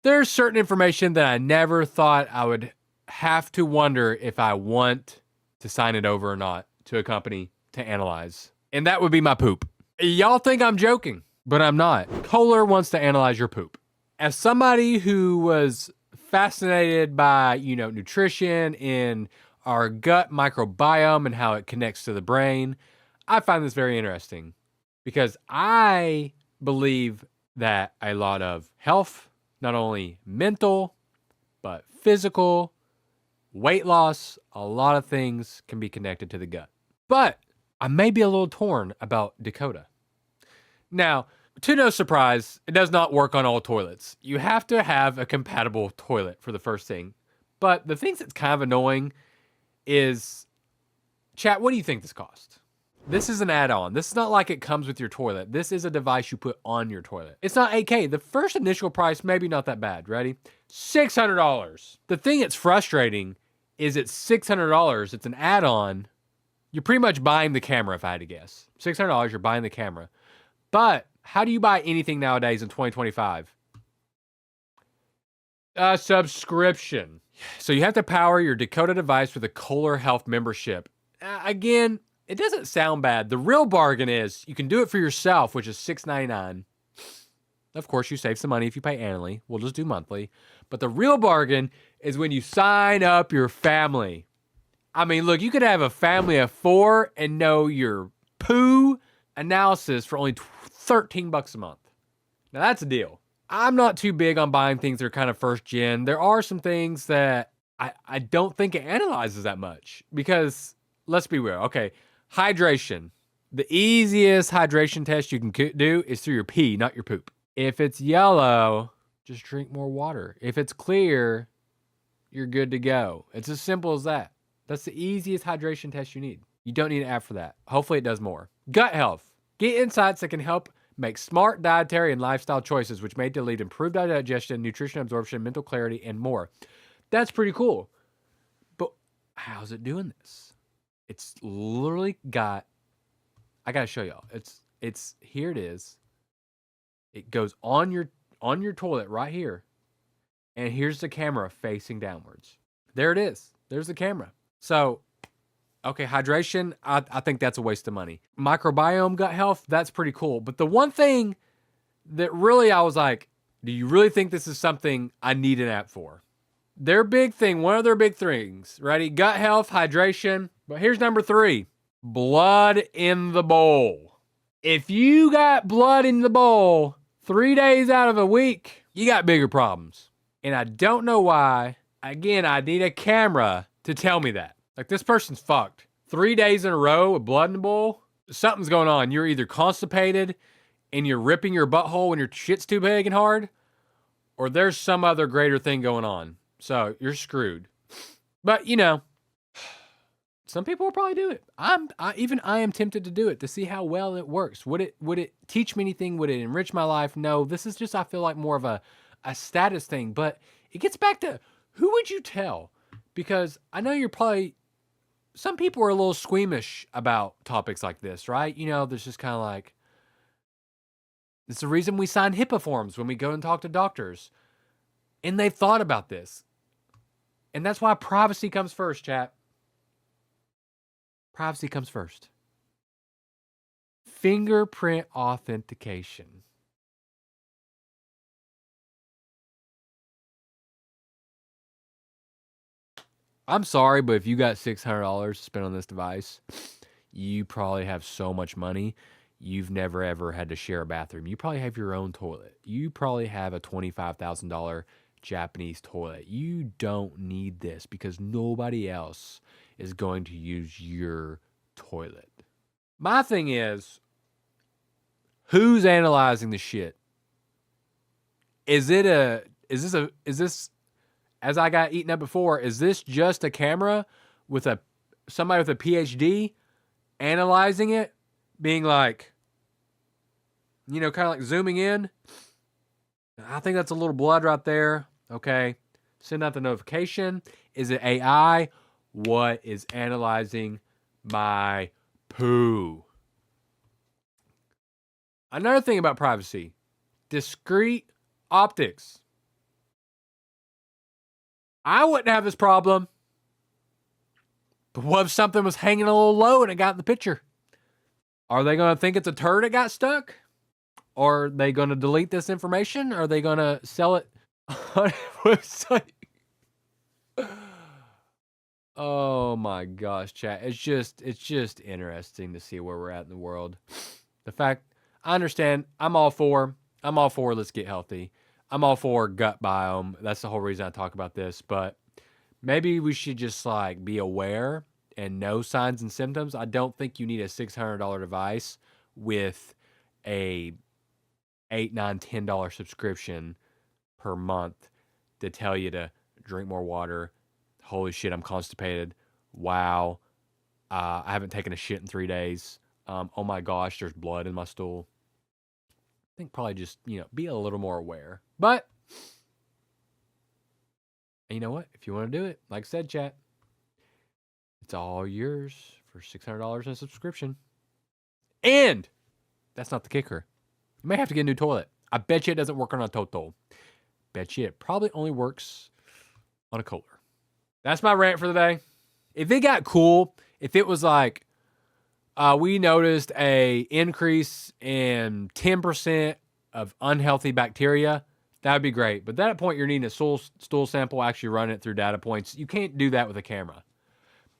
There's certain information that I never thought I would have to wonder if I want to sign it over or not to a company to analyze. And that would be my poop. Y'all think I'm joking, but I'm not. Kohler wants to analyze your poop. As somebody who was fascinated by, nutrition and our gut microbiome and how it connects to the brain, I find this very interesting because I believe that a lot of health, not only mental, but physical, weight loss, a lot of things can be connected to the gut. But I may be a little torn about Dekoda. Now, to no surprise, it does not work on all toilets. You have to have a compatible toilet for the first thing. But the thing that's kind of annoying is, chat, what do you think this cost? This is an add-on. This is not like it comes with your toilet. This is a device you put on your toilet. It's not $8K. The first initial price, maybe not that bad. Ready? $600. The thing that's frustrating is it's $600. It's an add-on. You're pretty much buying the camera, if I had to guess. $600, you're buying the camera. But how do you buy anything nowadays in 2025? A subscription. So you have to power your Dekoda device with a Kohler Health membership. Again, it doesn't sound bad. The real bargain is you can do it for yourself, which is $6.99. Of course, you save some money if you pay annually. We'll just do monthly. But the real bargain is when you sign up your family. I mean, look, you could have a family of 4 and know your poo analysis for only $13 a month. Now, that's a deal. I'm not too big on buying things that are kind of first gen. There are some things that I don't think it analyzes that much because, let's be real. Okay, hydration. The easiest hydration test you can do is through your pee, not your poop. If it's yellow, just drink more water. If it's clear, you're good to go. It's as simple as that. That's the easiest hydration test you need. You don't need an app for that. Hopefully it does more. Gut health. Get insights that can help make smart dietary and lifestyle choices, which may lead to improved digestion, nutrition absorption, mental clarity, and more. That's pretty cool. But how's it doing this? It's literally got, I gotta show y'all. It's here it is. It goes on your toilet right here. And here's the camera facing downwards. There it is. There's the camera. So, okay, hydration, I think that's a waste of money. Microbiome, gut health, that's pretty cool. But the one thing that really I was like, do you really think this is something I need an app for? Their big thing, one of their big things, ready? Gut health, hydration. But here's number 3, blood in the bowl. If you got blood in the bowl 3 days out of a week, you got bigger problems. And I don't know why. Again, I need a camera to tell me that. Like, this person's fucked. 3 days in a row with blood in the bowl, something's going on. You're either constipated and you're ripping your butthole when your shit's too big and hard, or there's some other greater thing going on. So you're screwed. But, some people will probably do it. I am tempted to do it to see how well it works. Would it teach me anything? Would it enrich my life? No, this is just, I feel like, more of a status thing. But it gets back to, who would you tell? Because I know you're probably, some people are a little squeamish about topics like this, right? There's just kind of like, it's the reason we sign HIPAA forms when we go and talk to doctors. And they've thought about this. And that's why privacy comes first, chat. Privacy comes first. Fingerprint authentication. I'm sorry, but if you got $600 to spend on this device, you probably have so much money, you've never ever had to share a bathroom. You probably have your own toilet. You probably have a $25,000 Japanese toilet. You don't need this because nobody else is going to use your toilet. My thing is, who's analyzing the shit? Is this, as I got eaten up before, is this just a camera with somebody with a PhD analyzing it, being like, kind of like zooming in? I think that's a little blood right there. Okay. Send out the notification. Is it AI? What is analyzing my poo? Another thing about privacy, discrete optics. I wouldn't have this problem. But what if something was hanging a little low and it got in the picture? Are they going to think it's a turd that got stuck? Or are they going to delete this information? Or are they going to sell it on a website? Oh my gosh, chat. It's just interesting to see where we're at in the world. The fact, I understand, I'm all for let's get healthy. I'm all for gut biome. That's the whole reason I talk about this. But maybe we should just like be aware and know signs and symptoms. I don't think you need a $600 device with a $8, $9, $10 subscription per month to tell you to drink more water. Holy shit, I'm constipated. Wow. I haven't taken a shit in 3 days. Oh my gosh, there's blood in my stool. I think probably just, be a little more aware. But, you know what? If you want to do it, like I said, chat, it's all yours for $600 in a subscription. And that's not the kicker. You may have to get a new toilet. I bet you it doesn't work on a Toto. Bet you it probably only works on a Kohler. That's my rant for the day. If it got cool, if it was like, we noticed a increase in 10% of unhealthy bacteria, that would be great. But at that point, you're needing a stool sample, actually run it through data points. You can't do that with a camera.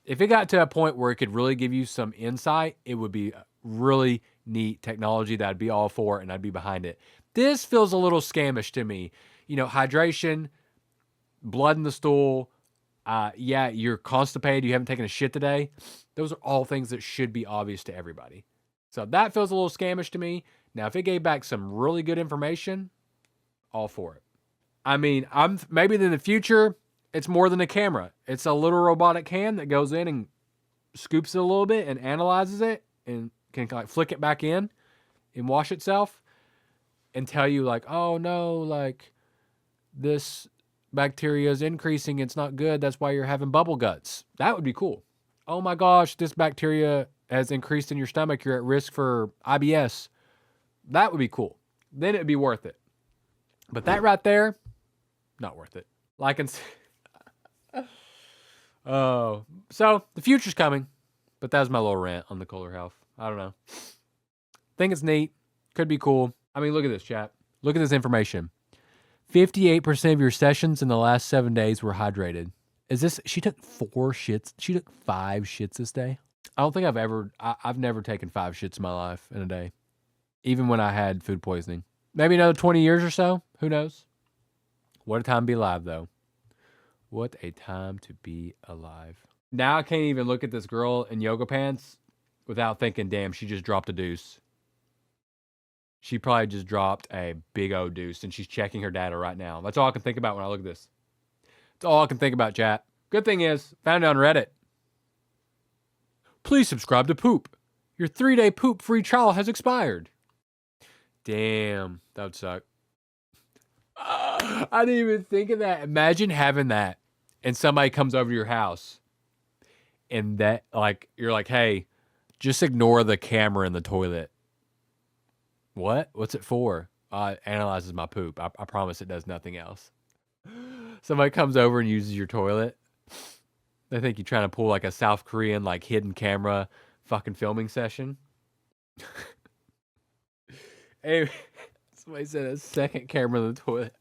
If it got to a point where it could really give you some insight, it would be really neat technology that I'd be all for and I'd be behind it. This feels a little scamish to me. Hydration, blood in the stool, yeah, you're constipated, you haven't taken a shit today. Those are all things that should be obvious to everybody. So that feels a little scamish to me. Now, if it gave back some really good information, all for it. I mean, maybe in the future, it's more than a camera. It's a little robotic hand that goes in and scoops it a little bit and analyzes it and can like flick it back in and wash itself and tell you like, oh no, like this bacteria is increasing. It's not good. That's why you're having bubble guts. That would be cool. Oh my gosh, this bacteria has increased in your stomach. You're at risk for IBS. That would be cool. Then it'd be worth it. But that right there, not worth it. Like and oh, so the future's coming. But that was my little rant on the Kohler health. I don't know. Think it's neat. Could be cool. I mean, look at this, chat. Look at this information. 58% of your sessions in the last 7 days were hydrated. She took 4 shits. She took 5 shits this day. I don't think I've never taken 5 shits in my life in a day. Even when I had food poisoning. Maybe another 20 years or so. Who knows? What a time to be alive, though. What a time to be alive. Now I can't even look at this girl in yoga pants without thinking, damn, she just dropped a deuce. She probably just dropped a big old deuce, and she's checking her data right now. That's all I can think about when I look at this. That's all I can think about, chat. Good thing is, found it on Reddit. Please subscribe to Poop. Your 3-day poop free trial has expired. Damn, that would suck. I didn't even think of that. Imagine having that, and somebody comes over to your house, and that, like, you're like, hey, just ignore the camera in the toilet. What? What's it for? It analyzes my poop. I promise it does nothing else. Somebody comes over and uses your toilet. They think you're trying to pull like a South Korean like hidden camera fucking filming session. Hey, somebody said a second camera in the toilet.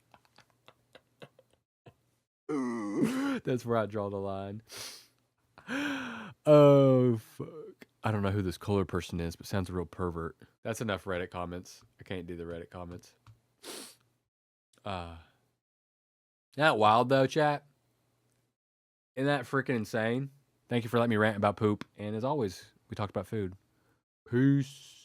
That's where I draw the line. Oh, fuck. I don't know who this Kohler person is, but sounds a real pervert. That's enough Reddit comments. I can't do the Reddit comments. Not wild though, chat. Isn't that freaking insane? Thank you for letting me rant about poop. And as always, we talked about food. Peace.